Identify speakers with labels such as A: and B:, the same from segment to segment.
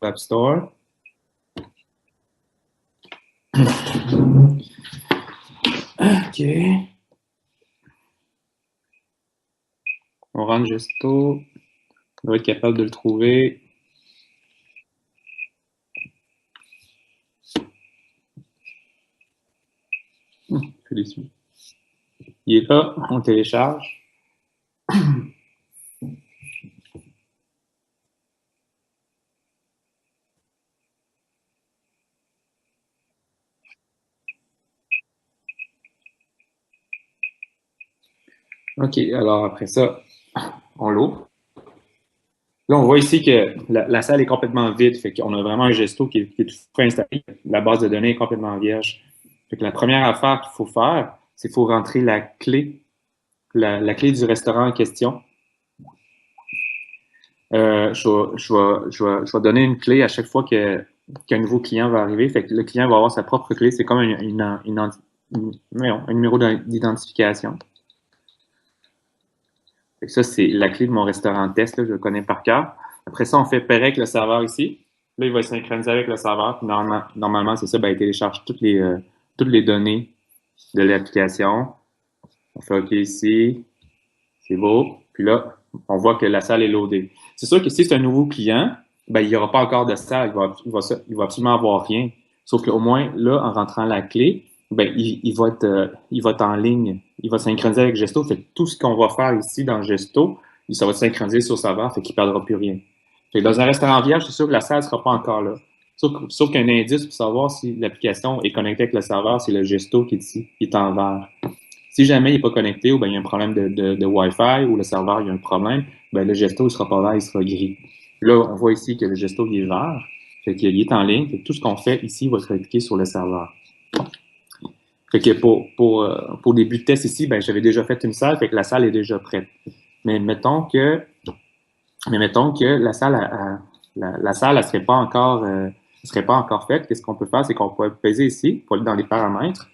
A: App Store. OK. On rentre Gesto. On doit être capable de le trouver. Je suis déçu. Il est là, on télécharge. OK, alors après ça, on l'ouvre. Là, on voit ici que la salle est complètement vide. Fait qu'on a vraiment un gesto qui est tout prêt installé. La base de données est complètement vierge. Fait que la première affaire qu'il faut faire, c'est qu'il faut rentrer la clé du restaurant en question. Je vais donner une clé à chaque fois qu'un nouveau client va arriver. Fait que le client va avoir sa propre clé. C'est comme un numéro d'identification. Fait que ça, c'est la clé de mon restaurant test. Là, je le connais par cœur. Après ça, on fait pair avec le serveur ici. Là, il va synchroniser avec le serveur. Puis normalement, c'est ça, ben, il télécharge toutes les données de l'application. On fait OK ici. C'est beau. Puis là, on voit que la salle est loadée. C'est sûr que si c'est un nouveau client, ben, il n'y aura pas encore de salle. Il va absolument avoir rien. Sauf qu'au moins, là, en rentrant la clé, ben, il va être en ligne. Il va synchroniser avec Gesto. Fait que tout ce qu'on va faire ici dans Gesto, ça va être synchronisé sur le serveur. Fait qu'il ne perdra plus rien. Fait que dans un restaurant vierge, c'est sûr que la salle ne sera pas encore là. Sauf qu'un indice pour savoir si l'application est connectée avec le serveur, c'est le Gesto qui est ici, qui est en vert. Si jamais il n'est pas connecté ou ben, il y a un problème de Wi-Fi ou le serveur il y a un problème, ben, le gesto ne sera pas vert, il sera gris. Là, on voit ici que le gesto il est vert, fait qu'il est en ligne, fait que tout ce qu'on fait ici va être appliqué sur le serveur. Fait que pour début de test ici, ben, j'avais déjà fait une salle, fait que la salle est déjà prête. Mais mettons que la salle, la salle, elle serait pas encore faite. Qu'est-ce qu'on peut faire? C'est qu'on peut peser ici, pour aller dans les paramètres.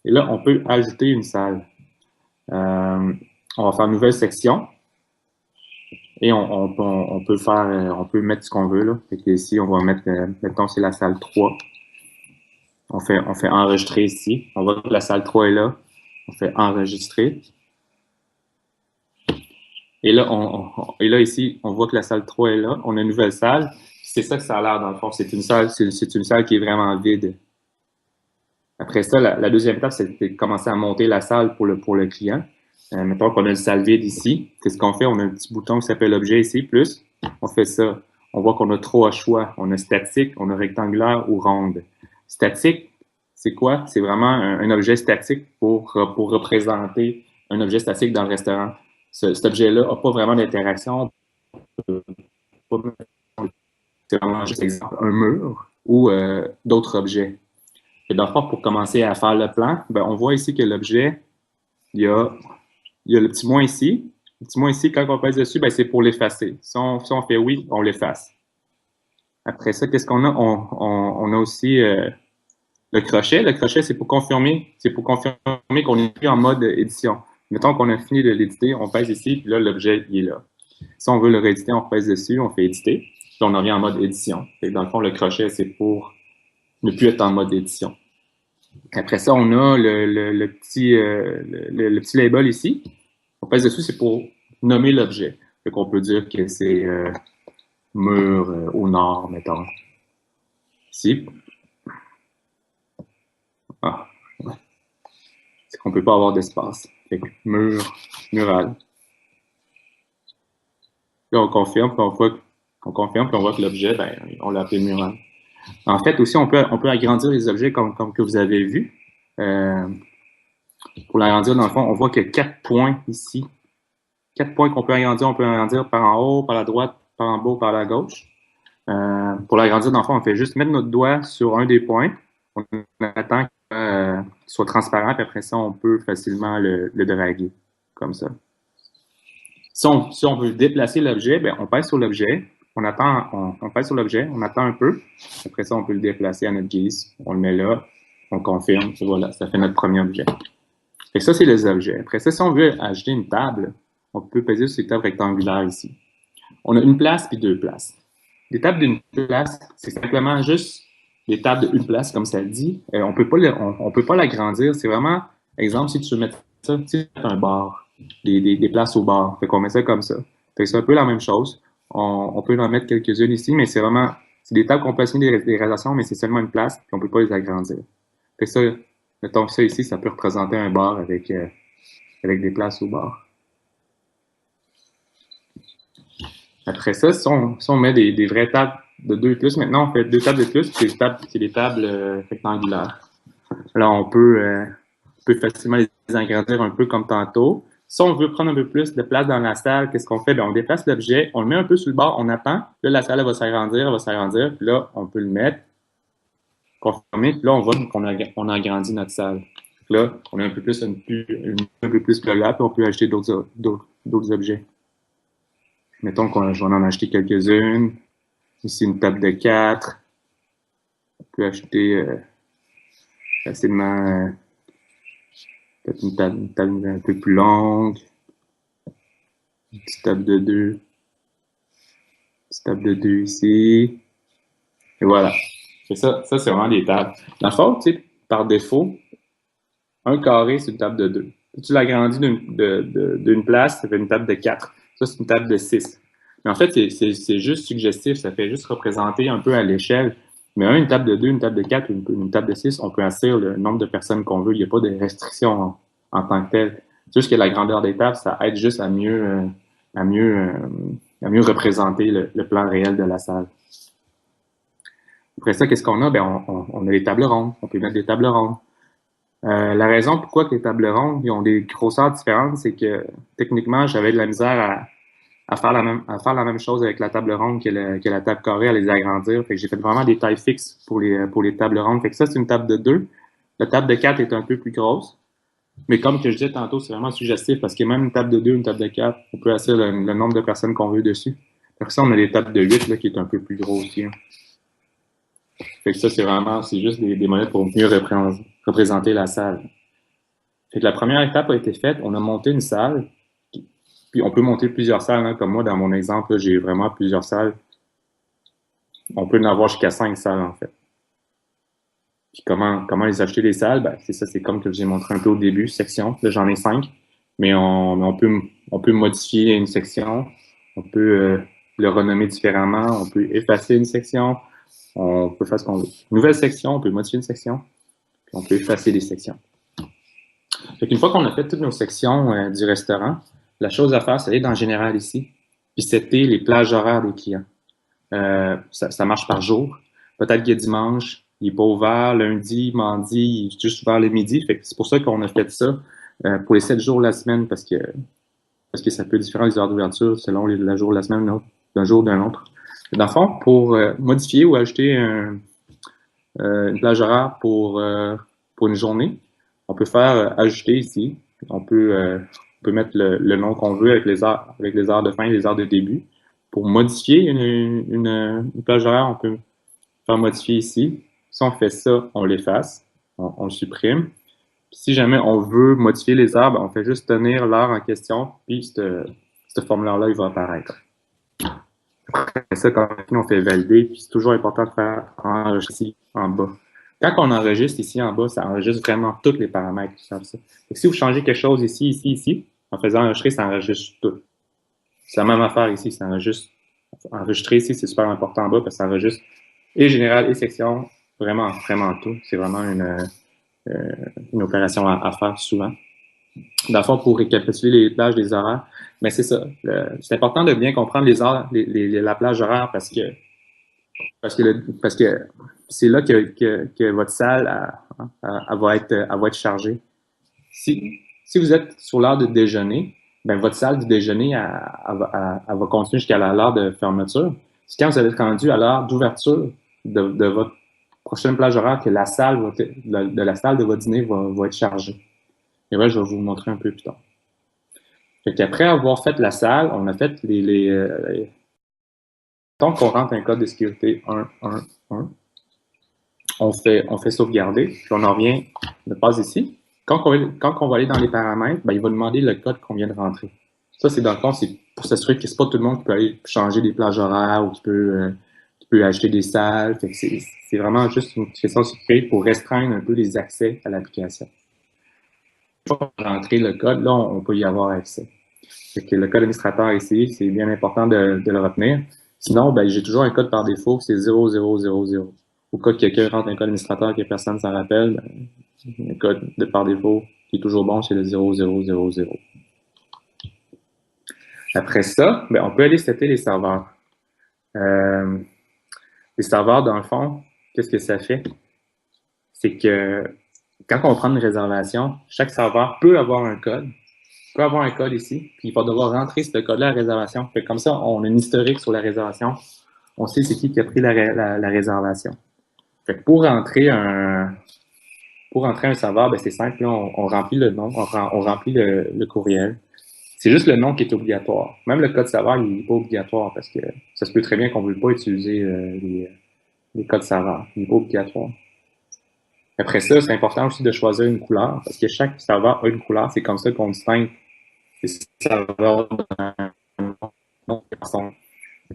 A: Et là, on peut ajouter une salle. On va faire une nouvelle section. Et on peut mettre ce qu'on veut. Là. Fait que ici, on va mettre, mettons, c'est la salle 3. On fait enregistrer ici. On voit que la salle 3 est là. On fait enregistrer. Et là, ici, on voit que la salle 3 est là. On a une nouvelle salle. C'est ça que ça a l'air, dans le fond. C'est une salle qui est vraiment vide. Après ça, la deuxième étape, c'est de commencer à monter la salle pour le client. Mettons qu'on a une salle vide ici. Qu'est-ce qu'on fait? On a un petit bouton qui s'appelle objet ici, plus. On fait ça. On voit qu'on a trois choix. On a statique, on a rectangulaire ou ronde. Statique, c'est quoi? C'est vraiment un objet statique pour représenter un objet statique dans le restaurant. Cet objet-là n'a pas vraiment d'interaction. C'est vraiment juste exemple, un mur ou d'autres objets. Et dans le fond, pour commencer à faire le plan, ben, on voit ici que l'objet, il y a le petit moins ici. Le petit moins ici, quand on pèse dessus, ben, c'est pour l'effacer. Si on fait oui, on l'efface. Après ça, qu'est-ce qu'on a? On a aussi le crochet. Le crochet, c'est pour confirmer qu'on n'est plus en mode édition. Mettons qu'on a fini de l'éditer, on pèse ici, puis là, l'objet, il est là. Si on veut le rééditer, on pèse dessus, on fait éditer, puis on revient en mode édition. Fait que dans le fond, le crochet, c'est pour ne plus être en mode édition. Après ça, on a le petit label ici. On pèse dessus, c'est pour nommer l'objet. Fait qu'on peut dire que c'est mur au nord, mettons. Ici. Ah, ouais. C'est qu'on ne peut pas avoir d'espace. Fait que mural. Là, on confirme, puis on voit que l'objet, ben, on l'a appelé mural. En fait, aussi, on peut agrandir les objets comme que vous avez vu. Pour l'agrandir, dans le fond, on voit qu'il y a 4 points ici. 4 points qu'on peut agrandir. On peut agrandir par en haut, par la droite, par en bas, par la gauche. Pour l'agrandir, dans le fond, on fait juste mettre notre doigt sur un des points. On attend qu'il soit transparent, puis après ça, on peut facilement le draguer, comme ça. Si on veut déplacer l'objet, ben, on pèse sur l'objet, on pèse sur l'objet, on attend un peu. Après ça, on peut le déplacer à notre guise. On le met là, on confirme, et voilà, ça fait notre premier objet. Et ça, c'est les objets. Après ça, si on veut ajouter une table, on peut peser sur cette table rectangulaire ici. on a une place puis deux places. Les tables d'une place, c'est simplement juste des tables d'une place, comme ça le dit. On peut pas l'agrandir. C'est vraiment, exemple, si tu veux mettre ça, tu sais, un bar, des places au bar. Fait qu'on met ça comme ça. Fait que c'est un peu la même chose. On peut en mettre quelques-unes ici, mais c'est vraiment, c'est des tables qu'on peut assigner des relations, mais c'est seulement une place, puis on peut pas les agrandir. Fait que ça, mettons que ça ici, ça peut représenter un bar avec des places au bar. Après ça, si on met des vraies tables de 2 et plus, maintenant on fait 2 tables de plus, puis c'est des tables rectangulaires. Là, on peut facilement les agrandir un peu comme tantôt. Si on veut prendre un peu plus de place dans la salle, qu'est-ce qu'on fait? Bien, on déplace l'objet, on le met un peu sur le bord, on attend. Là, la salle elle va s'agrandir, puis là, on peut le mettre, conformer, puis là, on voit qu'on a agrandi notre salle. Là, on a un peu plus un peu plus là, puis on peut ajouter d'autres objets. Mettons qu'on va en acheter quelques-unes. Ici, une table de 4. On peut acheter facilement peut-être une table un peu plus longue. Une petite table de 2. Une petite table de 2 ici. Et voilà. Et ça c'est vraiment des tables. Dans le fond, tu sais, par défaut, un carré, c'est une table de 2. Si tu l'agrandis d'une place, ça fait une table de 4. Ça, c'est une table de 6. Mais en fait, c'est juste suggestif. Ça fait juste représenter un peu à l'échelle. Mais une table de 2, une table de 4, une table de 6, on peut assurer le nombre de personnes qu'on veut. Il n'y a pas de restrictions en tant que telles. C'est juste que la grandeur des tables, ça aide juste à mieux représenter le plan réel de la salle. Après ça, qu'est-ce qu'on a? Ben, on a les tables rondes. On peut mettre des tables rondes. La raison pourquoi que les tables rondes ils ont des grosseurs différentes, c'est que techniquement, j'avais de la misère à faire la même chose avec la table ronde que la table carrée, à les agrandir. Fait que j'ai fait vraiment des tailles fixes pour les tables rondes. Fait que ça, c'est une table de 2. La table de 4 est un peu plus grosse. Mais comme que je disais tantôt, c'est vraiment suggestif parce que même une table de 2, une table de 4, on peut assurer le nombre de personnes qu'on veut dessus. Après ça, on a les tables de 8 là, qui est un peu plus gros aussi. Hein. Fait que ça, c'est juste des modèles pour mieux représenter la salle. Fait que la première étape a été faite, on a monté une salle, puis on peut monter plusieurs salles, hein, comme moi, dans mon exemple, là, j'ai vraiment plusieurs salles. On peut en avoir jusqu'à 5 salles, en fait. Puis comment les acheter les salles? Ben, c'est ça, c'est comme que j'ai montré un peu au début, section. Là, j'en ai 5, mais on peut modifier une section, on peut le renommer différemment, on peut effacer une section, on peut faire ce qu'on veut. Nouvelle section, on peut modifier une section, puis on peut effacer des sections. Fait qu'une fois qu'on a fait toutes nos sections du restaurant, la chose à faire, c'est aller dans Général ici, puis setter les plages horaires des clients. Ça marche par jour. Peut-être qu'il y a dimanche, il n'est pas ouvert, lundi, mardi, il est juste ouvert le midi. Fait que c'est pour ça qu'on a fait ça pour les 7 jours de la semaine, parce que ça peut différer les heures d'ouverture selon le jour de la semaine d'un jour d'un autre. Dans le fond, pour modifier ou ajouter une plage horaire pour une journée, on peut faire ajouter ici. On peut mettre le nom qu'on veut avec les heures de fin et les heures de début. Pour modifier une plage horaire, on peut faire modifier ici. Si on fait ça, on l'efface, on le supprime. Puis si jamais on veut modifier les heures, ben on fait juste tenir l'heure en question, puis ce formulaire-là, il va apparaître. Après ça, quand on fait valider, puis c'est toujours important de faire enregistrer ici en bas. Quand on enregistre ici en bas, ça enregistre vraiment tous les paramètres qui savent ça. Donc, si vous changez quelque chose ici, en faisant enregistrer, ça enregistre tout. C'est la même affaire ici, ça enregistre. Enregistrer ici, c'est super important en bas parce que ça enregistre et général et section, vraiment, vraiment tout. C'est vraiment une opération à faire souvent. Dans le fond, pour récapituler les plages, les horaires, mais c'est ça. C'est important de bien comprendre les heures, la plage horaire parce que c'est là que votre salle elle va être chargée. Si vous êtes sur l'heure de déjeuner, ben votre salle du déjeuner elle va continuer jusqu'à l'heure de fermeture. C'est quand vous allez être rendu à l'heure d'ouverture de votre prochaine plage horaire que la salle de la salle de votre dîner va être chargée. Et là, je vais vous montrer un peu plus tard. Fait qu'après avoir fait la salle, on a fait donc, on rentre un code de sécurité 111. On fait sauvegarder, puis on en revient, on passe ici. Quand on va aller dans les paramètres, ben, il va demander le code qu'on vient de rentrer. Ça, c'est dans le fond, c'est pour s'assurer que c'est pas tout le monde qui peut aller changer des plages horaires ou qui peut acheter des salles. Fait que c'est vraiment juste une question de sécurité pour restreindre un peu les accès à l'application. Pour rentrer le code, là, on peut y avoir accès. Fait que le code administrateur ici, c'est bien important de le retenir. Sinon, ben, j'ai toujours un code par défaut, c'est 0000. Au cas que quelqu'un rentre un code administrateur et que personne ne s'en rappelle, ben, le code de par défaut qui est toujours bon, c'est le 0000. Après ça, ben, on peut aller setter les serveurs. Les serveurs, dans le fond, qu'est-ce que ça fait? C'est que quand on prend une réservation, chaque serveur peut avoir un code, peut avoir un code ici, puis il va devoir rentrer ce code-là à la réservation. Fait que comme ça, on a une historique sur la réservation. On sait c'est qui a pris la réservation. Fait que pour rentrer un serveur, ben c'est simple, là, on remplit le nom, on remplit le courriel. C'est juste le nom qui est obligatoire. Même le code serveur, il n'est pas obligatoire parce que ça se peut très bien qu'on ne veut pas utiliser les codes serveurs. Il n'est pas obligatoire. Après ça, c'est important aussi de choisir une couleur parce que chaque serveur a une couleur. C'est comme ça qu'on distingue les serveurs d'un autre.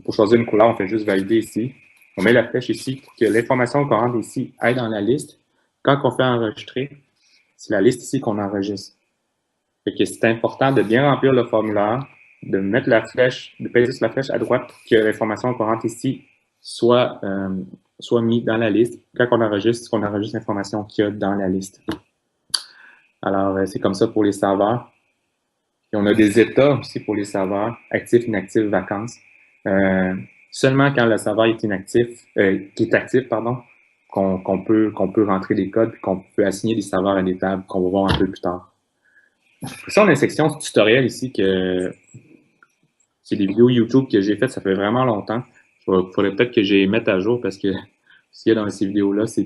A: Pour choisir une couleur, on fait juste valider ici. On met la flèche ici pour que l'information qu'on rentre ici aille dans la liste. Quand on fait enregistrer, c'est la liste ici qu'on enregistre. Fait que c'est important de bien remplir le formulaire, de mettre la flèche, de peser sur la flèche à droite pour que l'information qu'on rentre ici soit mise dans la liste. Quand on enregistre l'information qu'il y a dans la liste. Alors, c'est comme ça pour les serveurs. Et on a des états aussi pour les serveurs, actifs, inactifs, vacances. Seulement quand le serveur est qui est actif, qu'on peut rentrer des codes et qu'on peut assigner des serveurs à des tables qu'on va voir un peu plus tard. Pour ça, on a une section tutoriel ici que c'est des vidéos YouTube que j'ai faites, ça fait vraiment longtemps. Il faudrait peut-être que je les mette à jour parce que ce qu'il y a dans ces vidéos-là, ça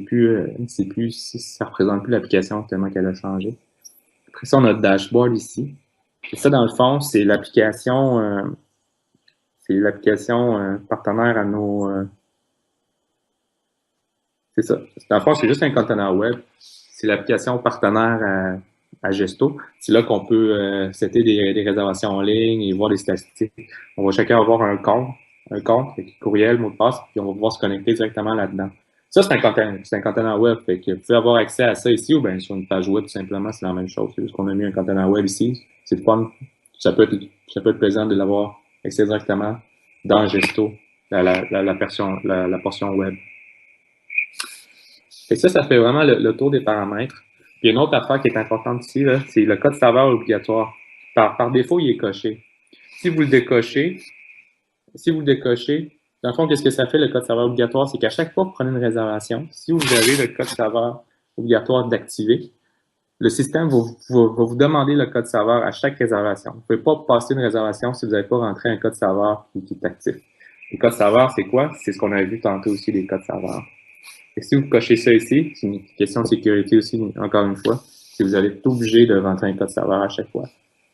A: représente plus l'application tellement qu'elle a changé. Après ça, on a le dashboard ici. Et ça, dans le fond, c'est l'application partenaire à nos... c'est ça. Dans le fond, c'est juste un conteneur web. C'est l'application partenaire à Gesto. C'est là qu'on peut setter des réservations en ligne et voir les statistiques. On va chacun avoir un compte avec courriel, mot de passe, puis on va pouvoir se connecter directement là-dedans. Ça, c'est un conteneur web. Fait que vous pouvez avoir accès à ça ici ou bien sur une page web, tout simplement, c'est la même chose. C'est juste qu'on a mis un conteneur web ici. C'est fun. Ça peut être plaisant de l'avoir accès directement dans Gesto, la portion web. Et ça fait vraiment le tour des paramètres. Puis une autre affaire qui est importante ici, c'est le code serveur obligatoire. Par défaut, il est coché. Si vous le décochez, dans le fond, qu'est-ce que ça fait le code serveur obligatoire? C'est qu'à chaque fois que vous prenez une réservation, si vous avez le code serveur obligatoire d'activer, le système va vous demander le code serveur à chaque réservation. Vous ne pouvez pas passer une réservation si vous n'avez pas rentré un code serveur qui est actif. Le code serveur, c'est quoi? C'est ce qu'on a vu tantôt aussi, les codes serveurs. Et si vous cochez ça ici, c'est une question de sécurité aussi, encore une fois, si vous allez être obligé de rentrer un code serveur à chaque fois.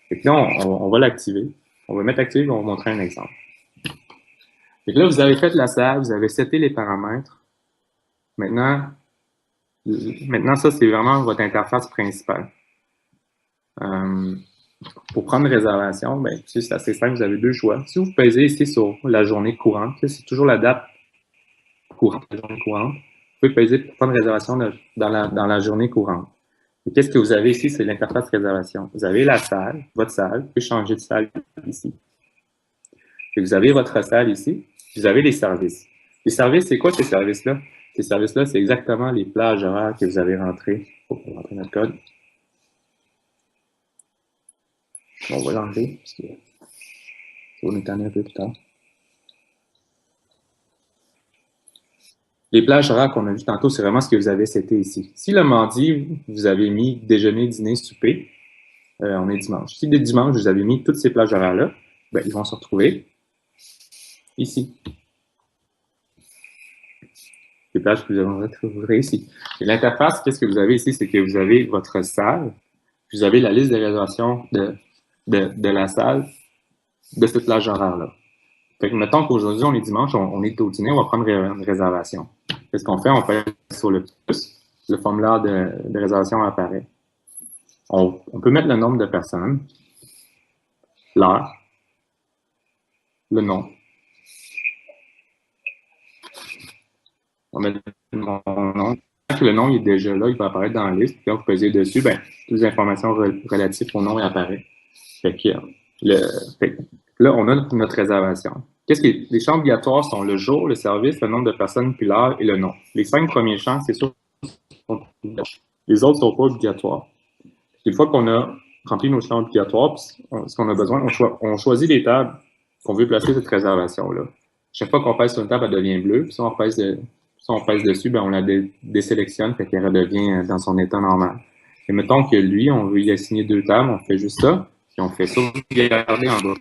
A: Et puis là, on va l'activer. On va mettre activer et on va vous montrer un exemple. Et là, vous avez fait la salle, vous avez seté les paramètres. Maintenant, ça, c'est vraiment votre interface principale. Pour prendre une réservation, ben, c'est assez simple, vous avez deux choix. Si vous pesez ici sur la journée courante, c'est toujours la date courante, la journée courante. Vous pouvez peser pour prendre une réservation dans la journée courante. Et qu'est-ce que vous avez ici? C'est l'interface réservation. Vous avez la salle, votre salle. Vous pouvez changer de salle ici. Et vous avez votre salle ici. Vous avez les services. Les services, c'est quoi ces services-là? Ces services-là, c'est exactement les plages horaires que vous avez rentrées. Faut rentrer notre code. On va l'enlever parce que ça va nous tanner un peu plus tard. Les plages horaires qu'on a vues tantôt, c'est vraiment ce que vous avez seté ici. Si le mardi, vous avez mis déjeuner, dîner, souper, on est dimanche. Si dès dimanche, vous avez mis toutes ces plages horaires-là, ben, ils vont se retrouver ici. Les plages que vous allez retrouver ici. Et l'interface, qu'est-ce que vous avez ici? C'est que vous avez votre salle, vous avez la liste des réservations de la salle de cette plage horaire-là. Fait que mettons qu'aujourd'hui, on est dimanche, on est au dîner, on va prendre une réservation. Qu'est-ce qu'on fait? On fait sur le plus, le formulaire de réservation apparaît. On peut mettre le nombre de personnes. l'heure, le nom. On met mon nom. Quand le nom est déjà là, il va apparaître dans la liste. Puis quand vous pesez dessus, ben, toutes les informations relatives au nom apparaissent. Fait que, fait que là, on a notre réservation. Les champs obligatoires sont le jour, le service, le nombre de personnes, puis l'heure et le nom. Les 5 premiers champs, c'est sûr, les autres ne sont pas obligatoires. Une fois qu'on a rempli nos champs obligatoires, ce qu'on a besoin, on choisit les tables qu'on veut placer cette réservation-là. Chaque fois qu'on pèse sur une table, elle devient bleue. Puis si on pèse dessus, ben on la désélectionne, fait qu'elle redevient dans son état normal. Et mettons que lui, on veut y assigner 2 tables, on fait juste ça, puis on fait sauvegarder en bas.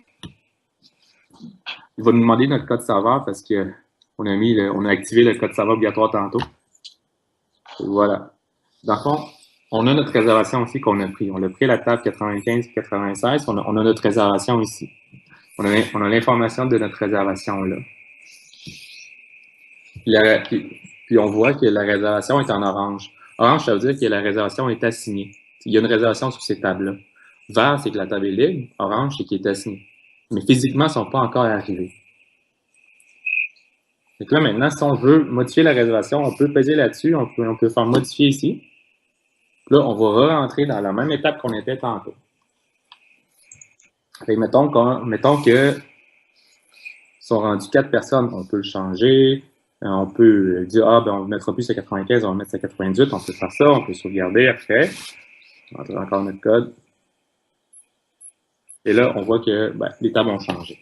A: Il va nous demander notre code serveur parce que on a activé le code serveur obligatoire tantôt. Et voilà. Dans le fond, on a notre réservation aussi qu'on a pris. On a pris la table 95-96. On a notre réservation ici. On a l'information de notre réservation là. Puis on voit que la réservation est en orange. Orange, ça veut dire que la réservation est assignée. Il y a une réservation sur ces tables-là. Vert, c'est que la table est libre. Orange, c'est qu'il est assigné. Mais physiquement, ils ne sont pas encore arrivés. Donc là, maintenant, si on veut modifier la réservation, on peut peser là-dessus, on peut faire modifier ici. Là, on va re-rentrer dans la même étape qu'on était tantôt. Et mettons que sont rendus 4 personnes, on peut le changer. On peut dire, ben, on ne mettra plus à 95, on va mettre ça à 98. On peut faire ça, on peut sauvegarder après. On va entrer encore notre code. Et là, on voit que ben, les tables ont changé.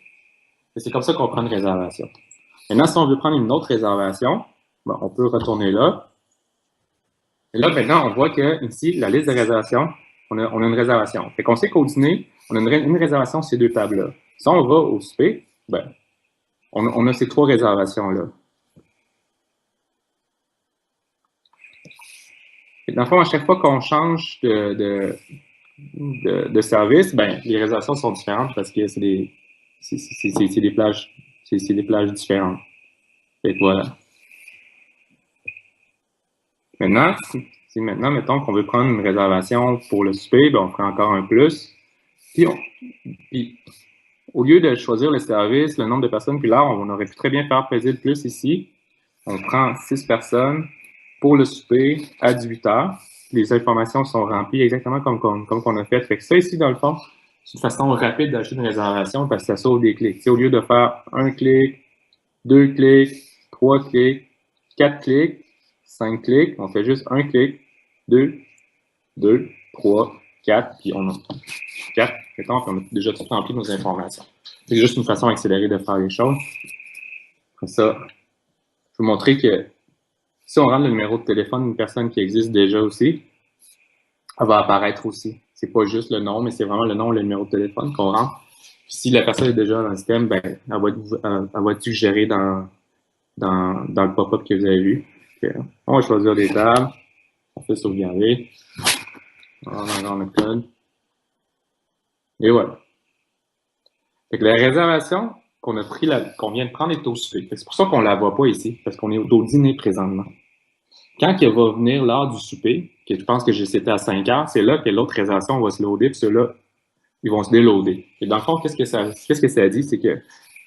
A: C'est comme ça qu'on prend une réservation. Maintenant, si on veut prendre une autre réservation, ben, on peut retourner là. Et là, maintenant, on voit que ici, la liste de réservations, on a une réservation. Fait qu'on sait qu'au dîner, on a une réservation sur ces 2 tables-là. Si on va au souper, ben, on a ces 3 réservations-là. Dans le fond, à chaque fois qu'on change de service, ben, les réservations sont différentes parce que c'est des plages différentes. Et voilà. Maintenant, mettons qu'on veut prendre une réservation pour le souper, ben, on ferait encore un plus. Puis, au lieu de choisir le service, le nombre de personnes, puis là, on aurait pu très bien faire peser le plus ici. On prend 6 personnes pour le souper à 18 heures. Les informations sont remplies exactement comme qu'on a fait. Fait que ça ici, dans le fond, c'est une façon rapide d'acheter une réservation parce que ça sauve des clics. Au lieu de faire 1 clic, 2 clics, 3 clics, 4 clics, 5 clics, on fait juste 1 clic, 2, 3, 4, puis on a 4. Mettons qu'on a déjà tout rempli nos informations. C'est juste une façon accélérée de faire les choses. Comme ça, je vais vous montrer que si on rentre le numéro de téléphone d'une personne qui existe déjà aussi, elle va apparaître aussi. C'est pas juste le nom, mais c'est vraiment le nom et le numéro de téléphone qu'on rentre. Puis si la personne est déjà dans le système, ben, elle va être suggérée dans le pop-up que vous avez vu. Okay. On va choisir des tables. On fait sauvegarder. On va dans le code. Et voilà. Fait que la réservation qu'on vient de prendre est au souper. C'est pour ça qu'on ne la voit pas ici, parce qu'on est au dîner présentement. Quand il va venir l'heure du souper, que je pense que c'était à 5 heures, c'est là que l'autre réservation va se loader, puis ceux-là, ils vont se déloader. Et dans le fond, qu'est-ce que ça dit? C'est que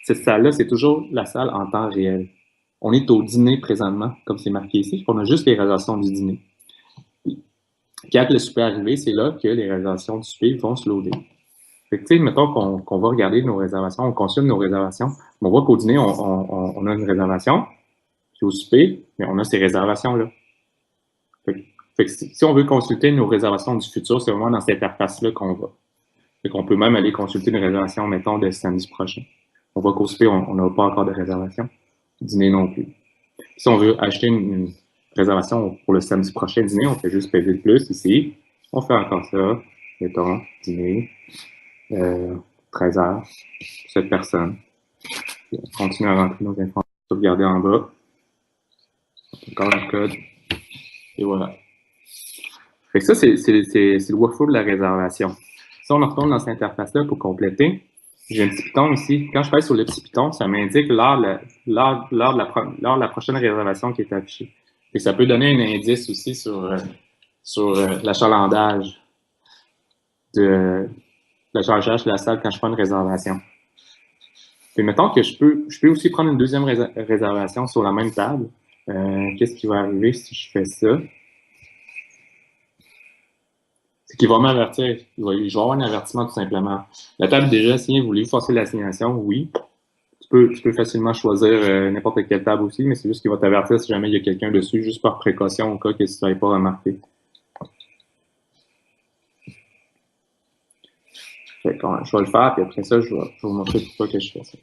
A: cette salle-là, c'est toujours la salle en temps réel. On est au dîner présentement, comme c'est marqué ici. On a juste les réservations du dîner. Quand le souper est arrivé, c'est là que les réservations du souper vont se loader. Fait que, mettons qu'on va regarder nos réservations, on consulte nos réservations. On voit qu'au dîner, on a une réservation. Puis au souper, mais on a ces réservations-là. Fait que si on veut consulter nos réservations du futur, c'est vraiment dans cette interface-là qu'on va. Fait qu'on peut même aller consulter une réservation, mettons, de samedi prochain. On voit qu'au souper, on n'a pas encore de réservation. Dîner non plus. Si on veut acheter une réservation pour le samedi prochain dîner, on fait juste payer le plus ici. On fait encore ça. Mettons, dîner, 13 heures, 7 personnes. Puis on continue à rentrer nos informations, sauvegarder en bas. Encore un code. Et voilà. Fait que ça, c'est le workflow de la réservation. Si on retourne dans cette interface-là pour compléter, j'ai un petit piton ici. Quand je passe sur le petit piton, ça m'indique l'heure de la prochaine réservation qui est affichée. Et ça peut donner un indice aussi sur l'achalandage le chargeage de la salle quand je prends une réservation. Puis mettons que je peux aussi prendre une deuxième réservation sur la même table. Qu'est-ce qui va arriver si je fais ça? C'est qu'il va m'avertir. Je vais avoir un avertissement tout simplement. La table déjà assignée, voulez-vous forcer l'assignation? Oui. Tu peux facilement choisir n'importe quelle table aussi, mais c'est juste qu'il va t'avertir si jamais il y a quelqu'un dessus, juste par précaution au cas que tu n'avais pas remarqué. Fait que, je vais le faire, puis après ça, je vais vous montrer pourquoi que je fais ça.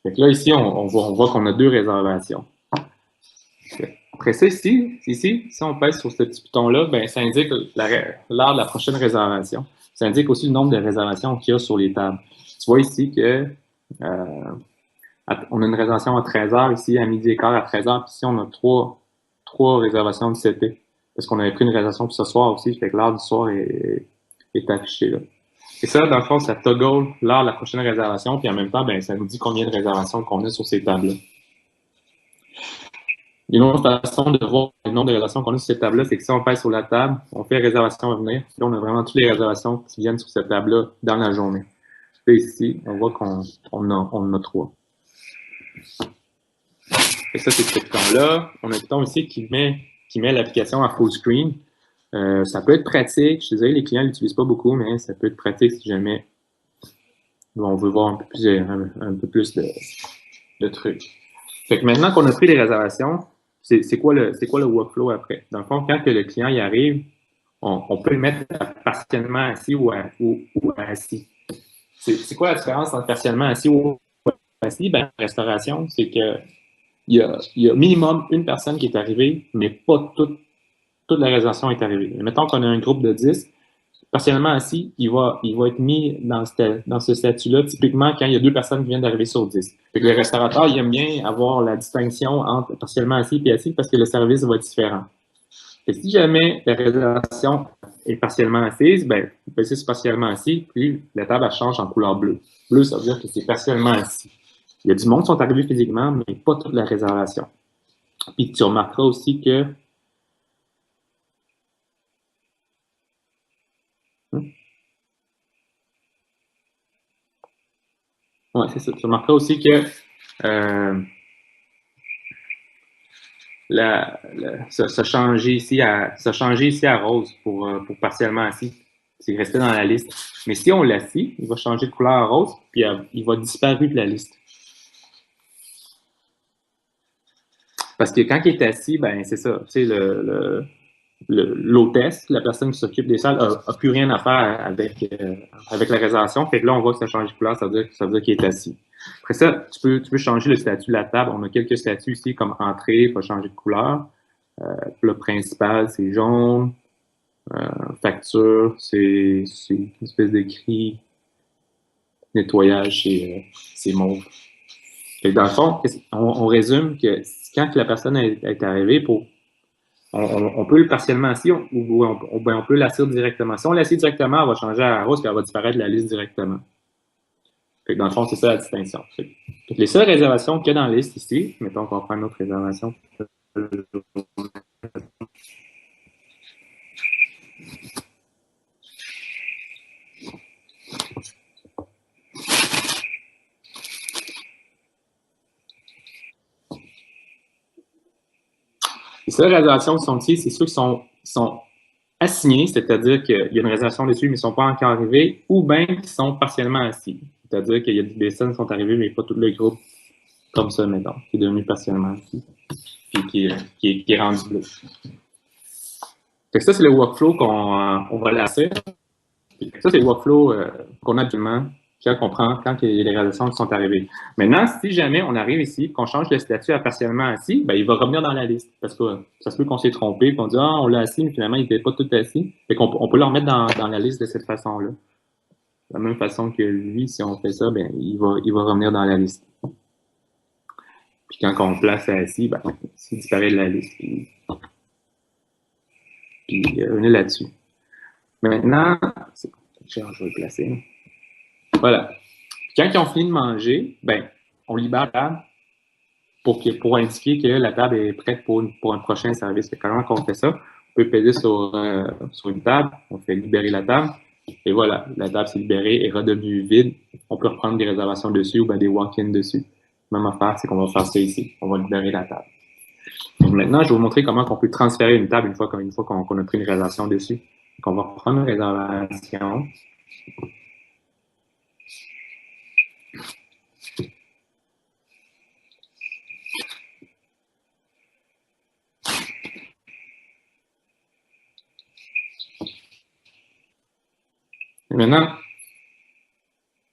A: Fait que là, ici, on voit qu'on a deux réservations. Après ça, ici, si on pèse sur ce petit bouton-là, ben, ça indique l'heure de la prochaine réservation. Ça indique aussi le nombre de réservations qu'il y a sur les tables. Tu vois ici que on a une réservation à 13h, ici à midi et quart à 13h, puis ici on a trois réservations de 7 parce qu'on avait pris une réservation pour ce soir aussi, fait que l'heure du soir est affichée là. Et ça, dans le fond, ça toggle l'heure de la prochaine réservation, puis en même temps, ben, ça nous dit combien de réservations qu'on a sur ces tables-là. Une autre façon de voir le nombre de réservations qu'on a sur cette table-là, c'est que si on pèse sur la table, on fait réservation à venir, puis là, on a vraiment toutes les réservations qui viennent sur cette table-là dans la journée. Et ici, on voit qu'on en a 3. Et ça, c'est ce bouton-là. On a un bouton ici qui met l'application à full screen. Ça peut être pratique. Je suis désolé, les clients ne l'utilisent pas beaucoup, mais ça peut être pratique si jamais on veut voir un peu plus de trucs. Fait que maintenant qu'on a pris les réservations, c'est quoi le workflow après? Dans le fond, quand que le client y arrive, on peut le mettre partiellement assis ou assis. C'est quoi la différence entre partiellement assis ou assis? Ben, la restauration, c'est que il y a minimum une personne qui est arrivée, mais pas toute la réservation est arrivée. Mettons qu'on a un groupe de 10, partiellement assis, il va être mis dans ce statut-là, typiquement quand il y a 2 personnes qui viennent d'arriver sur 10. Fait que le restaurateur, il aime bien avoir la distinction entre partiellement assis et assis parce que le service va être différent. Et si jamais la réservation est partiellement assise, ben, c'est partiellement assis, puis la table, elle change en couleur bleue. Bleu, ça veut dire que c'est partiellement assis. Il y a du monde qui sont arrivés physiquement, mais pas toute la réservation. Puis tu remarqueras aussi que ouais, c'est ça. Tu remarqueras aussi que ça changer ici à rose pour partiellement assis. C'est resté dans la liste. Mais si on l'assit, il va changer de couleur à rose, puis il va disparaître de la liste. Parce que quand il est assis, ben c'est ça. Tu sais, l'hôtesse, la personne qui s'occupe des salles, a plus rien à faire avec la réservation. Fait que là, on voit que ça change de couleur, ça veut dire qu'il est assis. Après ça, tu peux changer le statut de la table. On a quelques statuts ici, comme entrée, il faut changer de couleur. Le principal, c'est jaune. Facture, c'est une espèce de gris. Nettoyage, c'est mauve. Fait que dans le fond, on résume que quand la personne est arrivée, on peut le partiellement assis ou on peut l'assir directement. Si on l'assied directement, elle va changer à rose et elle va disparaître de la liste directement. Fait que dans le fond, c'est ça la distinction. Fait que les seules réservations qu'il y a dans la liste ici, mettons qu'on prend une autre réservation. Les seules réservations qui sont ici, c'est ceux qui sont assignés, c'est-à-dire qu'il y a une réservation dessus, mais ils ne sont pas encore arrivés, ou bien qui sont partiellement assis. C'est-à-dire qu'il y a des personnes qui sont arrivées, mais pas tout le groupe comme ça, mettons, qui est devenu partiellement assis, puis qui est rendu bleu. Fait que ça, c'est le workflow qu'on va lancer. Ça, c'est le workflow qu'on a actuellement quand il y a les réalisations qui sont arrivées. Maintenant, si jamais on arrive ici, qu'on change le statut à partiellement assis, ben, il va revenir dans la liste. Parce que ça se peut qu'on s'est trompé, qu'on dit, on l'a assis, mais finalement, il n'était pas tout assis. Fait qu'on peut le remettre dans la liste de cette façon-là. De la même façon que lui, si on fait ça, ben, il va revenir dans la liste. Puis quand on place assis, ben, il disparaît de la liste. Puis venez là-dessus. Maintenant, je vais le placer. Voilà. Quand ils ont fini de manger, ben, on libère la table pour indiquer que la table est prête pour un prochain service. Comment on fait ça? On peut peser sur une table, on fait libérer la table, Et voilà, la table s'est libérée, est redevenue vide. On peut reprendre des réservations dessus ou ben des walk-ins dessus. Même affaire, c'est qu'on va faire ça ici. On va libérer la table. Donc maintenant, je vais vous montrer comment on peut transférer une table une fois qu'on a pris une réservation dessus. Donc on va prendre une réservation. Et maintenant,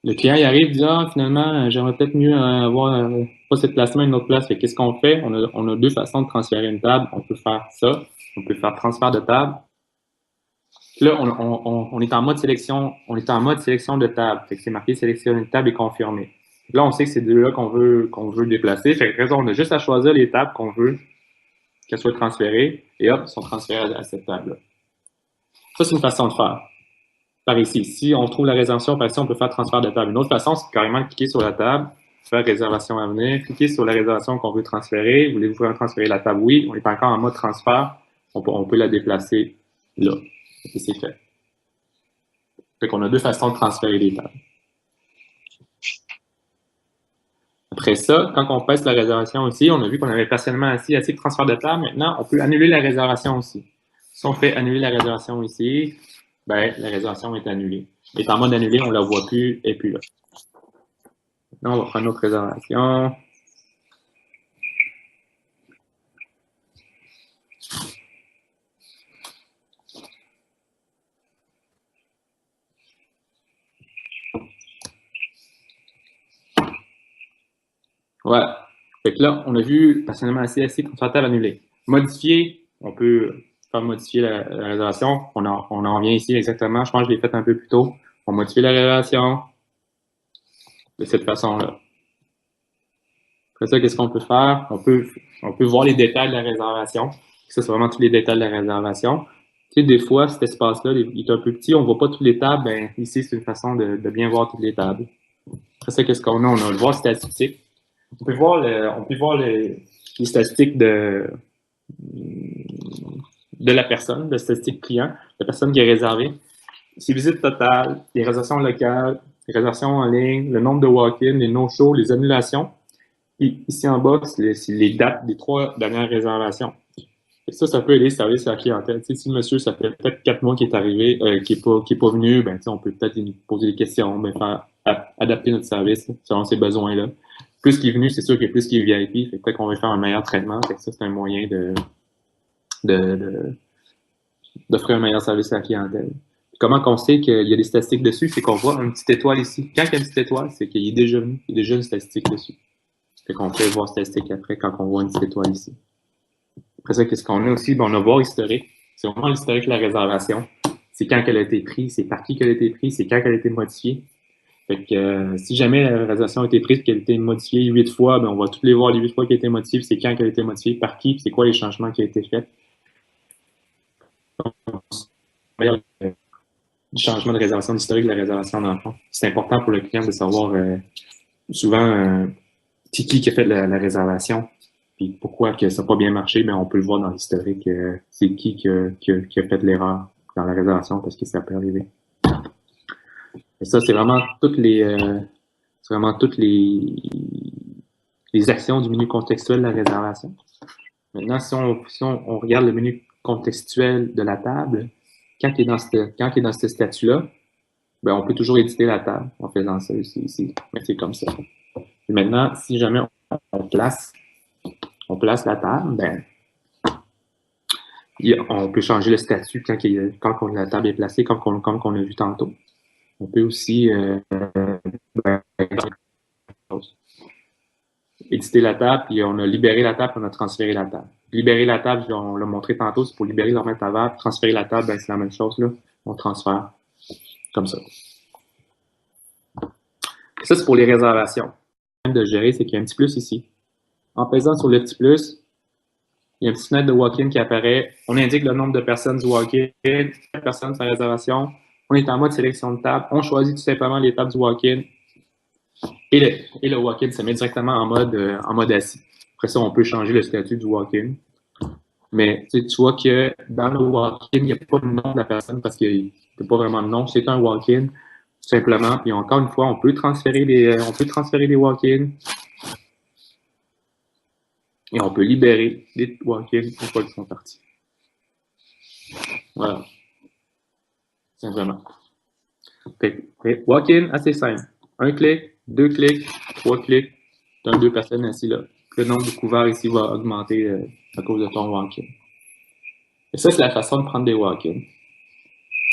A: le client il arrive, dit ah, finalement, j'aimerais peut-être mieux avoir pas cette place-là, une autre place. Fait qu'est-ce qu'on fait? On a deux façons de transférer une table. On peut faire ça. On peut faire transfert de table. Là, on est en mode sélection. On est en mode sélection de table. Fait que c'est marqué sélectionner une table et confirmer. Là, on sait que c'est deux-là qu'on veut déplacer. Fait que raison, on a juste à choisir les tables qu'on veut qu'elles soient transférées. Et hop, elles sont transférées à cette table-là. Ça, c'est une façon de faire. Par ici. Si on trouve la réservation par ici, on peut faire transfert de table. Une autre façon, c'est carrément de cliquer sur la table, faire réservation à venir, cliquer sur la réservation qu'on veut transférer. Voulez-vous faire transférer la table? Oui. On est encore en mode transfert. On peut la déplacer là. Et c'est fait. Fait qu'on a deux façons de transférer les tables. Après ça, quand on passe la réservation aussi, on a vu qu'on avait partiellement assez de transfert de table. Maintenant, on peut annuler la réservation aussi. Si on fait annuler la réservation ici, ben, la réservation est annulée. Elle est en mode annulé, on ne la voit plus, et puis là. Maintenant, on va prendre notre réservation. Ouais. Fait que là, on a vu partiellement assez transfert de table annulé. Modifier, on peut faire modifier la réservation. On en vient ici exactement. Je pense que je l'ai fait un peu plus tôt. On modifie la réservation de cette façon-là. Après ça, qu'est-ce qu'on peut faire? On peut voir les détails de la réservation. Ça, c'est vraiment tous les détails de la réservation. Tu sais, des fois, cet espace-là, il est un peu petit, on voit pas toutes les tables. Ben, ici, c'est une façon de bien voir toutes les tables. Après ça, qu'est-ce qu'on a? On a le voir statistique. On peut voir les statistiques de la personne, de statistiques client, la personne qui est réservée. Ses visites totales, les réservations locales, les réservations en ligne, le nombre de walk-ins, les no-shows, les annulations. Et ici en bas, c'est les dates des 3 dernières réservations. Et ça peut aider service à la clientèle. Tu sais, si le monsieur, ça fait peut-être 4 mois qu'il est arrivé, qui est pas venu, ben, tu sais, on peut peut-être lui poser des questions, ben, faire adapter notre service là, selon ses besoins-là. Plus qu'il est venu, c'est sûr que plus qu'il est VIP, fait peut-être qu'on va faire un meilleur traitement. Fait que ça, c'est un moyen d'offrir un meilleur service à la clientèle. Comment qu'on sait qu'il y a des statistiques dessus? C'est qu'on voit une petite étoile ici. Quand il y a une petite étoile, c'est qu'il est déjà venu. Il y a déjà une statistique dessus. Fait qu'on peut voir statistique après quand on voit une petite étoile ici. Après ça, qu'est-ce qu'on a aussi? Ben, on a voir historique. C'est vraiment l'historique de la réservation. C'est quand elle a été prise, c'est par qui qu'elle a été prise, c'est quand elle a été modifiée. Fait que si jamais la réservation a été prise et qu'elle a été modifiée 8 fois, ben, on va toutes les voir les 8 fois qu'elle a été modifiée, puis c'est quand elle a été modifiée, par qui, puis c'est quoi les changements qui ont été faits. Du changement de réservation, l'historique de la réservation d'enfant. C'est important pour le client de savoir souvent c'est qui a fait la réservation, puis pourquoi que ça n'a pas bien marché, mais on peut le voir dans l'historique. C'est qui a fait l'erreur dans la réservation parce que ça peut arriver. Et ça, c'est vraiment toutes les actions du menu contextuel de la réservation. Maintenant, si on regarde le menu contextuel de la table, quand il est dans ce statut-là, ben, on peut toujours éditer la table en faisant ça ici. Mais c'est comme ça. Et maintenant, si jamais on place la table, ben, on peut changer le statut quand la table est placée, comme on a vu tantôt. On peut aussi éditer la table, puis on a libéré la table, puis on a transféré la table. Libérer la table, on l'a montré tantôt, c'est pour libérer, remettre à verre. Transférer la table, ben, c'est la même chose, là. On transfère comme ça. Ça, c'est pour les réservations. Le de gérer, c'est qu'il y a un petit plus ici. En pesant sur le petit plus, il y a une petite fenêtre de walk-in qui apparaît. On indique le nombre de personnes du walk-in, personnes sa réservation. On est en mode sélection de table. On choisit tout simplement les tables du walk-in. Et le walk-in se met directement en mode assis. Après ça, on peut changer le statut du walk-in. Mais tu vois que dans le walk-in, il n'y a pas le nom de la personne parce qu'il n'y a pas vraiment de nom. C'est un walk-in, simplement. Puis encore une fois, on peut transférer des walk-in et on peut libérer des walk-in une fois qu'ils sont partis. Voilà. Simplement. Walk-in, assez simple. Un clic, deux clics, trois clics, tu as deux personnes assises là. Le nombre de couverts ici va augmenter à cause de ton walk-in. Et ça, c'est la façon de prendre des walk-in.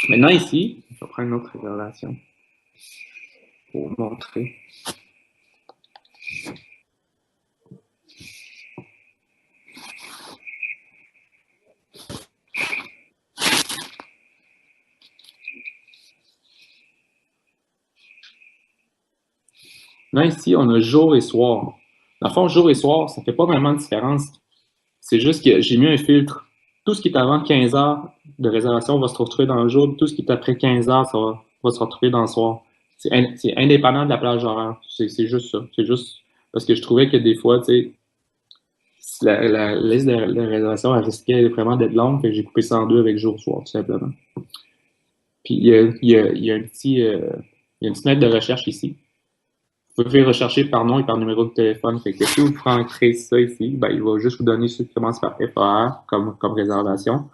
A: Maintenant, ici, je vais prendre une autre réservation pour vous montrer. Là, ici, on a jour et soir. Dans le fond, jour et soir, ça ne fait pas vraiment de différence. C'est juste que j'ai mis un filtre. Tout ce qui est avant 15 heures de réservation va se retrouver dans le jour. Tout ce qui est après 15 heures, ça va se retrouver dans le soir. C'est indépendant de la plage horaire. C'est juste ça. C'est juste parce que je trouvais que des fois, tu sais, la liste de réservation, elle risquait vraiment d'être longue, fait que j'ai coupé ça en deux avec jour-soir, tout simplement. Puis il y a une petite fenêtre de recherche ici. Vous pouvez rechercher par nom et par numéro de téléphone. Fait que si vous rentrez ça ici, ben, il va juste vous donner ceux qui commencent par FAR comme réservation.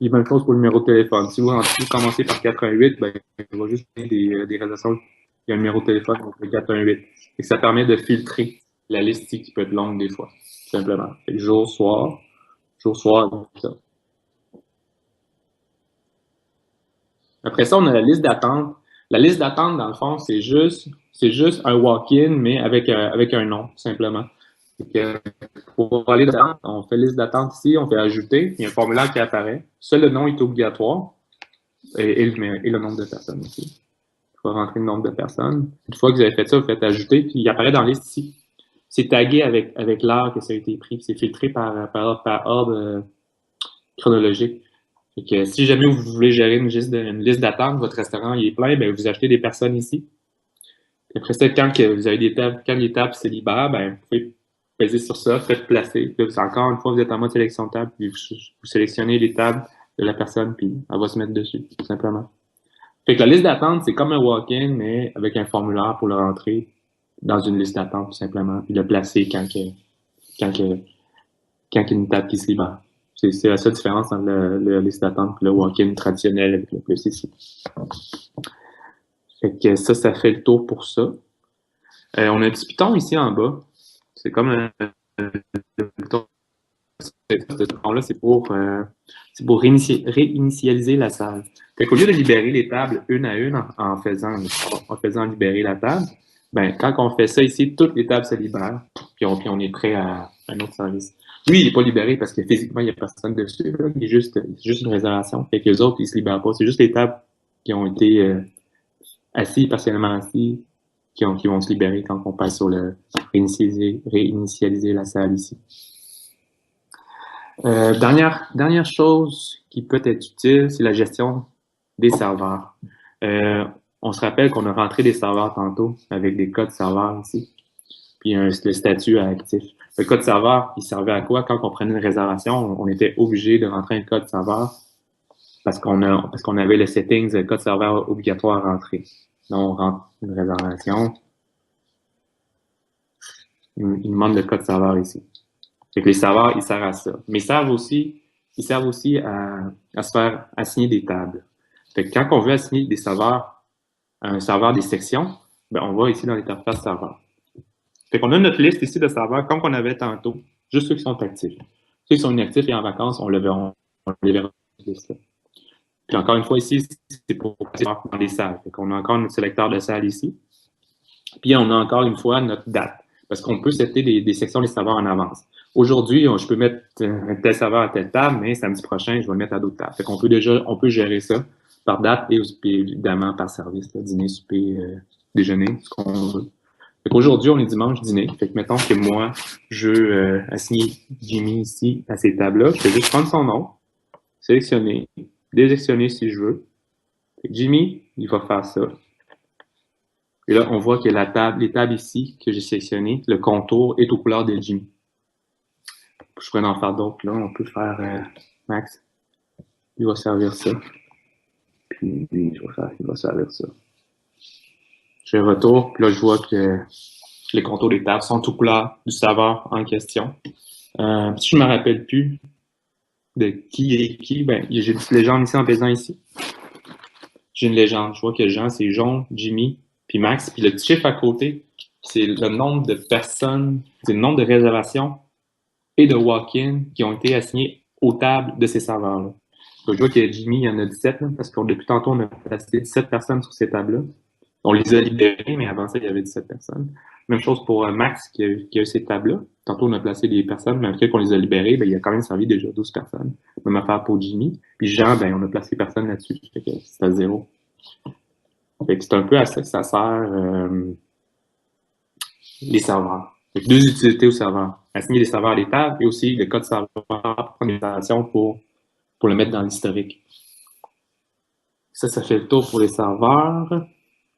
A: Et même chose pour le numéro de téléphone. Si vous commencez par 418, ben, il va juste donner des réservations. Il y a un numéro de téléphone pour le 418. Et ça permet de filtrer la liste ici qui peut être longue des fois, tout simplement. Fait que jour, soir, ça. Après ça, on a la liste d'attente. La liste d'attente, dans le fond, c'est juste un walk-in, mais avec un nom, tout simplement. Que pour aller dedans, on fait liste d'attente ici, on fait ajouter, il y a un formulaire qui apparaît. Seul le nom est obligatoire et le nombre de personnes aussi. Il faut rentrer le nombre de personnes. Une fois que vous avez fait ça, vous faites ajouter, puis il apparaît dans la liste ici. C'est tagué avec l'heure que ça a été pris, c'est filtré par ordre chronologique. Fait que si jamais vous voulez gérer une liste d'attente, votre restaurant il est plein, ben vous achetez des personnes ici. Et après ça, quand vous avez quand les tables se libèrent, ben vous pouvez peser sur ça, faites placer. Puis là, encore une fois, vous êtes en mode sélection de table, puis vous sélectionnez les tables de la personne, puis elle va se mettre dessus, tout simplement. Fait que la liste d'attente, c'est comme un walk-in, mais avec un formulaire pour le rentrer dans une liste d'attente, tout simplement, puis le placer quand, que, quand il y a une table qui se libère. C'est la seule différence entre la liste d'attente et le walk-in traditionnel avec le plus ici. Fait que ça fait le tour pour ça. On a un petit piton ici en bas. C'est comme un piton. Ce piton-là, c'est pour réinitialiser la salle. Fait qu'au lieu de libérer les tables une à une en faisant libérer la table, ben, quand on fait ça ici, toutes les tables se libèrent, puis on est prêt à un autre service. Lui, il n'est pas libéré parce que physiquement, il n'y a personne dessus. Là. Il est juste une réservation. Fait que les autres, ils ne se libèrent pas. C'est juste les tables qui ont été assis, partiellement assis, qui vont se libérer quand on passe sur le réinitialiser la salle ici. Dernière chose qui peut être utile, c'est la gestion des serveurs. On se rappelle qu'on a rentré des serveurs tantôt avec des codes serveurs ici, puis le statut à actif. Le code serveur, il servait à quoi? Quand on prenait une réservation, on était obligé de rentrer un code serveur parce qu'on avait le settings de code serveur obligatoire à rentrer. Donc, on rentre une réservation. Il demande le code serveur ici. Fait que les serveurs, ils servent à ça. Mais ils servent aussi à se faire assigner des tables. Fait que quand on veut assigner des serveurs à un serveur des sections, ben on va ici dans l'interface serveur. Fait qu'on a notre liste ici de serveurs comme qu'on avait tantôt, juste ceux qui sont actifs. Ceux qui sont inactifs et en vacances, on les verra liste. Puis encore une fois ici, c'est pour dans les salles. Fait qu'on a encore notre sélecteur de salles ici. Puis on a encore une fois notre date. Parce qu'on peut setter des sections des serveurs en avance. Aujourd'hui, je peux mettre un tel serveur à telle table, mais samedi prochain, je vais le mettre à d'autres tables. Fait qu'on peut gérer ça par date et évidemment par service, là, dîner, souper, déjeuner, ce qu'on veut. Fait qu'aujourd'hui, on est dimanche dîner. Fait que mettons que moi, je veux assigner Jimmy ici à ces tables-là. Je vais juste prendre son nom, sélectionner, désélectionner si je veux. Fait que Jimmy, il va faire ça. Et là, on voit que les tables ici que j'ai sélectionnées, le contour est aux couleurs de Jimmy. Je pourrais en faire d'autres, là. On peut faire Max. Il va servir ça. Puis lui, il va servir ça. Je retourne, puis là, je vois que les contours des tables sont tout couleurs du serveur en question. Si je ne me rappelle plus de qui est qui, ben, j'ai une petite légende ici en pesant ici. J'ai une légende. Je vois que Jean, c'est Jean, Jimmy, puis Max. Puis le petit chiffre à côté, c'est le nombre de personnes, c'est le nombre de réservations et de walk-in qui ont été assignés aux tables de ces serveurs-là. Je vois que Jimmy, il y en a 17, là, parce que depuis tantôt, on a placé 17 personnes sur ces tables-là. On les a libérés, mais avant ça, il y avait 17 personnes. Même chose pour Max qui a eu ces tables-là. Tantôt, on a placé des personnes, mais après qu'on les a libérés, ben, il a quand même servi déjà 12 personnes. Même affaire pour Jimmy. Puis Jean, ben, on a placé personne là-dessus. Fait que c'est à zéro. Fait que c'est un peu à ça que ça sert les serveurs. Fait que deux utilités au serveur. Assigner les serveurs à des tables et aussi le code serveur pour prendre une installation pour le mettre dans l'historique. Ça fait le tour pour les serveurs.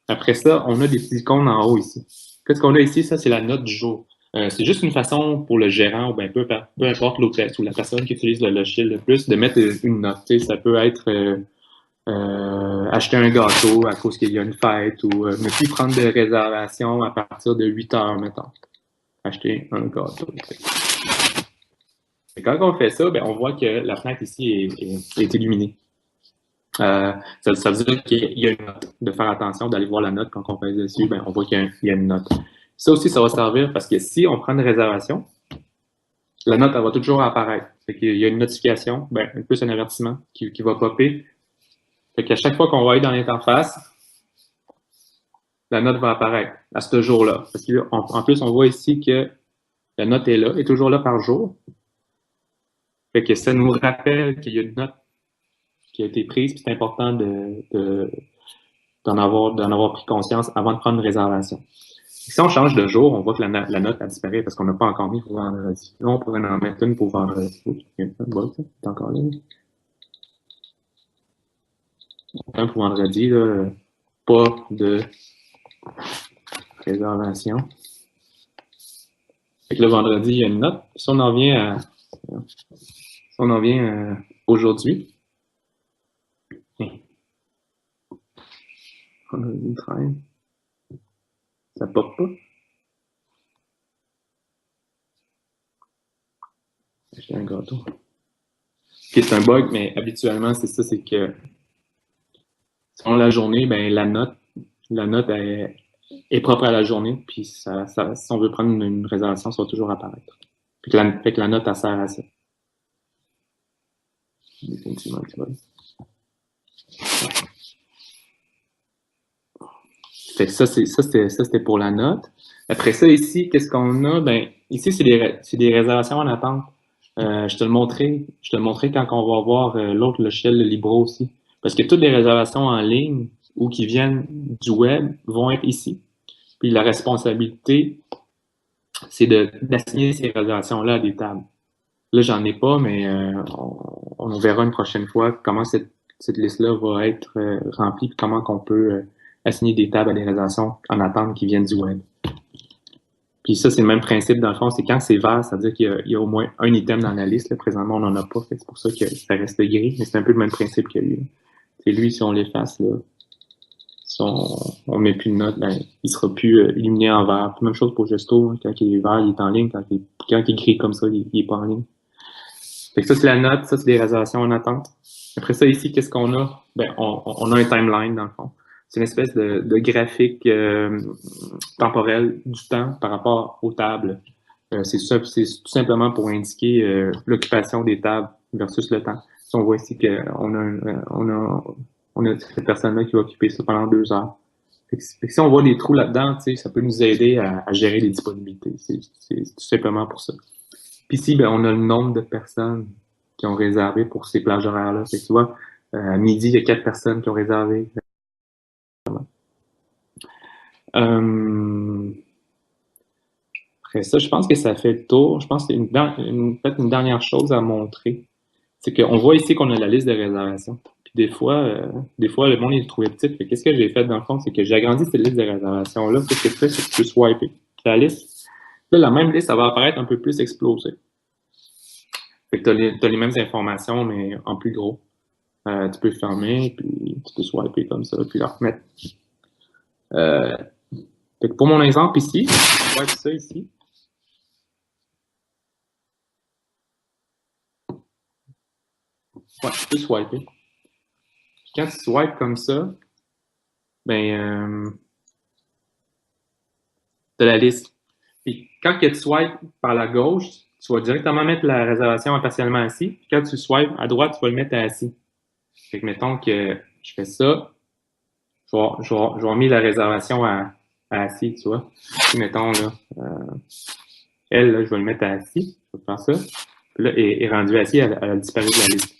A: Après ça, on a des petits icônes en haut ici. Qu'est-ce qu'on a ici? Ça, c'est la note du jour. C'est juste une façon pour le gérant ou bien peu importe l'hôtesse ou la personne qui utilise le logiciel le plus de mettre une note. T'sais, ça peut être acheter un gâteau à cause qu'il y a une fête ou ne plus prendre de réservation à partir de 8 heures, mettons. Acheter un gâteau. Et quand on fait ça, ben, on voit que la fenêtre ici est illuminée. Ça veut dire qu'il y a une note, de faire attention, d'aller voir la note quand on pèse dessus, ben, on voit qu'il y a une note. Ça aussi, ça va servir parce que si on prend une réservation, la note, elle va toujours apparaître. Fait qu'il y a une notification, ben, plus un avertissement qui va popper. Fait qu'à chaque fois qu'on va aller dans l'interface, la note va apparaître à ce jour-là. Parce qu'en plus, on voit ici que la note est là, est toujours là par jour. Fait que ça nous rappelle qu'il y a une note qui a été prise, puis c'est important d'en avoir pris conscience avant de prendre une réservation. Si on change de jour, on voit que la note a disparu parce qu'on n'a pas encore mis pour vendredi. Là, on pourrait en mettre une pour vendredi. C'est encore là. Un pour vendredi, là, pas de réservation. Fait que le vendredi, il y a une note. Si on en vient aujourd'hui, vendredi 13, ça pop pas. Acheter un gâteau. Ok, c'est un bug, mais habituellement, c'est ça, c'est que selon la journée, ben la note est propre à la journée, puis si on veut prendre une réservation, ça va toujours apparaître. Fait que la note, elle sert à ça. Définitivement, tu vois. Fait que ça, c'était pour la note. Après ça, ici, qu'est-ce qu'on a? Ben, ici, c'est des réservations en attente. Je te le montrais quand on va voir l'autre logiciel, le Libro aussi. Parce que toutes les réservations en ligne ou qui viennent du web vont être ici. Puis la responsabilité, c'est d'assigner ces réservations-là à des tables. Là, j'en ai pas, mais on verra une prochaine fois comment cette liste-là va être remplie et comment qu'on peut assigner des tables à des réservations en attente qui viennent du web. Puis ça, c'est le même principe dans le fond, c'est quand c'est vert, ça veut dire qu'il y a au moins un item dans la liste. Là. Présentement, on n'en a pas, c'est pour ça que ça reste gris, mais c'est un peu le même principe que lui. C'est lui, si on l'efface, là, si on met plus de notes, ben, il sera plus illuminé en vert. Puis même chose pour Gesto, quand il est vert, il est en ligne, quand il est gris comme ça, il est pas en ligne. Fait que ça, c'est la note, ça, c'est des réservations en attente. Après ça, ici, qu'est-ce qu'on a? Ben, on a un timeline, dans le fond. C'est une espèce de graphique temporel du temps par rapport aux tables. C'est tout simplement pour indiquer l'occupation des tables versus le temps. Si on voit ici on a cette personne-là qui va occuper ça pendant 2 heures. Fait que si on voit des trous là-dedans, ça peut nous aider à gérer les disponibilités. C'est tout simplement pour ça. Puis ici, ben, on a le nombre de personnes qui ont réservé pour ces plages horaires-là. Fait que tu vois, à midi, il y a 4 personnes qui ont réservé. Après ça, je pense que ça fait le tour. Je pense que c'est peut-être une dernière chose à montrer. C'est qu'on voit ici qu'on a la liste de réservations. Puis des fois, le monde est trouvé petit. Qu'est-ce que j'ai fait dans le fond? C'est que j'ai agrandi cette liste de réservations-là. Ce que je fais, c'est que je peux swiper la liste. Là, la même liste, ça va apparaître un peu plus explosée. Fait que t'as les mêmes informations, mais en plus gros. Tu peux le fermer, puis tu peux swiper comme ça, puis le remettre. Euh, Fait que pour mon exemple ici, je swipe ça ici. Ouais, tu peux swiper. Quand tu swipes comme ça, ben, t'as la liste. Puis quand tu swipes par la gauche, tu vas directement mettre la réservation à partiellement assis. Puis quand tu swipes à droite, tu vas le mettre à assis. Fait que mettons que je fais ça, je vais remettre la réservation à assis, tu vois. Puis mettons là, elle, là, je vais le mettre à assis. Je vais faire ça. Puis là, est rendu assis, elle a disparu de la liste.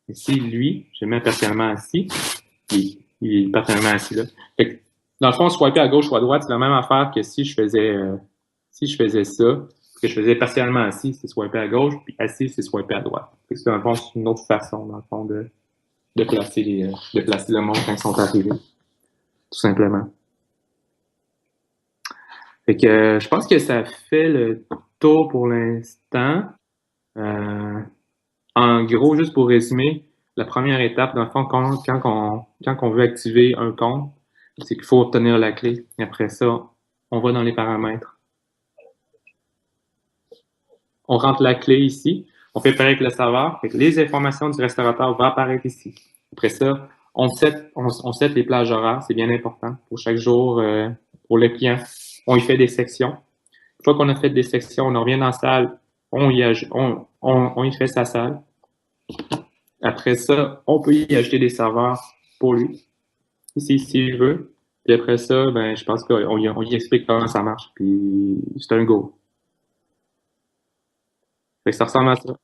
A: Et si lui, je le mets partiellement assis, il est partiellement assis là. Fait que, dans le fond, swiper à gauche ou à droite, c'est la même affaire que si je faisais ça, que je faisais partiellement assis, c'est swiper à gauche, puis assis, c'est swiper à droite. Fait que c'est dans le fond, c'est une autre façon, dans le fond, de placer de placer le monde quand ils sont arrivés. Tout simplement. Fait que je pense que ça fait le tour pour l'instant. Euh, En gros, juste pour résumer, la première étape, dans le fond, quand on veut activer un compte, c'est qu'il faut obtenir la clé. Et après ça, on va dans les paramètres. On rentre la clé ici. On fait pareil avec le serveur. Fait que les informations du restaurateur vont apparaître ici. Après ça, on set les plages horaires. C'est bien important pour chaque jour, pour le client. On y fait des sections. Une fois qu'on a fait des sections, on revient dans la salle. On y fait sa salle. Après ça, on peut y ajouter des serveurs pour lui, s'il veut. Puis après ça, ben, je pense qu'on y explique comment ça marche. Puis c'est un go. Fait que ça ressemble à ça.